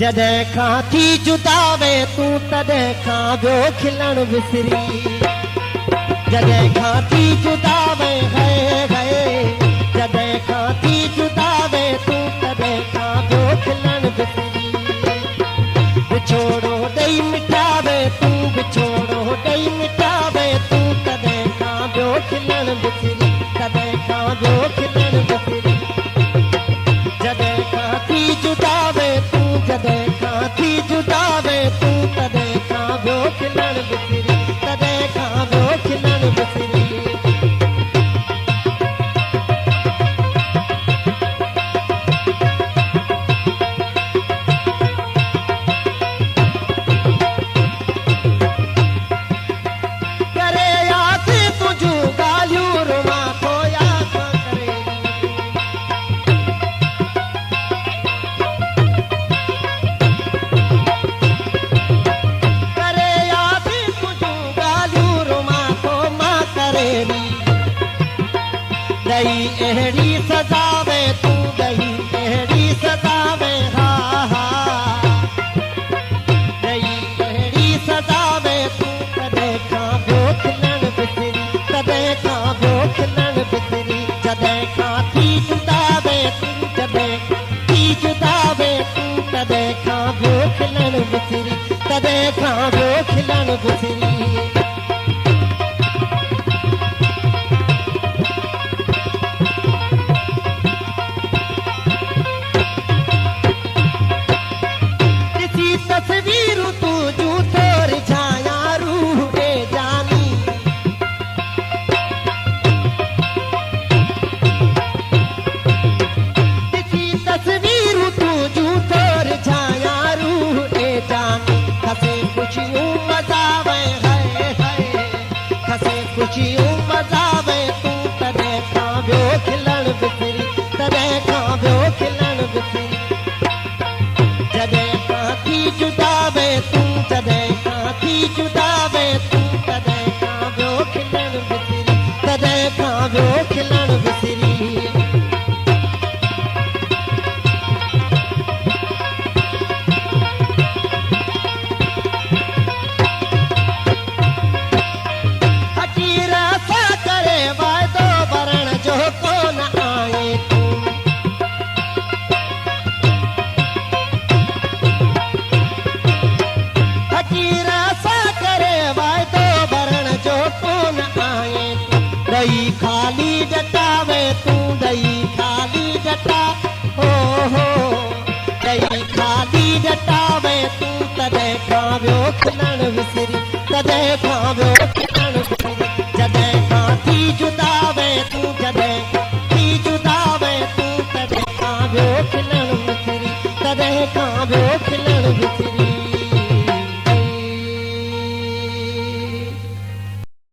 जॾहिं खां थी जुदावे तूं तॾहिं खां ॿियो खिलण विसरी जॾहिं खां थी जुदावे जॾहिं खां थी जुदावे तूं तॾहिं खां ॿियो खिलण विसरी विछोड़ो ॾेई मिटावे तूं विछोड़ो ॾेई मिटावे तूं तॾहिं खां ॿियो खिलण विसरी तॾहिं खां ॿियो खिलण विसरी जॾहिं खां थी जुदावे तूं जॾहिं खां थी जुदावे तूं तॾहिं खां ॿियो खिलण विसरी तॾहिं खां ॿियो खिलण विसरी दही अहिड़ी सजावे तूं दही अहिड़ी सजावे हा हा दही अहिड़ी सजावे तूं तॾहिं खां ॿियो खिलण विसरी तॾहिं खां ॿियो खिलण विसरी जॾहिं खां थी जुदावे तूं जॾहिं थी जुदावे तूं तॾहिं खां ॿियो खिलण विसरी तॾहिं खां ॿियो खिलण विसरी तस्वीरूं तुझूं थोरी छाया रूह ॾे जानी ॾिसी तस्वीरूं तुझूं थोरी छाया रूह ॾे जानी खसे ख़ुशियूं मज़ावे खसे ख़ुशियूं मज़ावे तूं तॾहिं खां ॿियो खिलण विसरी तॾहिं खां ॿियो खिलण विसरी जॾहिं खां थी जुदावे तूं जॾहिं खां थी जुदावे तूं तॾहिं खां ॿियो खिलण विसरी तॾहिं खां ॿियो खिलण विसरी फ़क़ीर सां करे वाइदो भरण जो कोन आए तूं फ़क़ीर सां करे वाइदो भरण जो कोन आए तूं ॾही ख़ाली जटावे तूं ॾही ख़ाली जटा हो ॾही ख़ाली जटावे तूं तॾहिं खां ॿियो खिलण विसरी तॾहिं खां ॿियो खिलण विसरी जॾहिं खां थी जुदावे तूं जॾहिं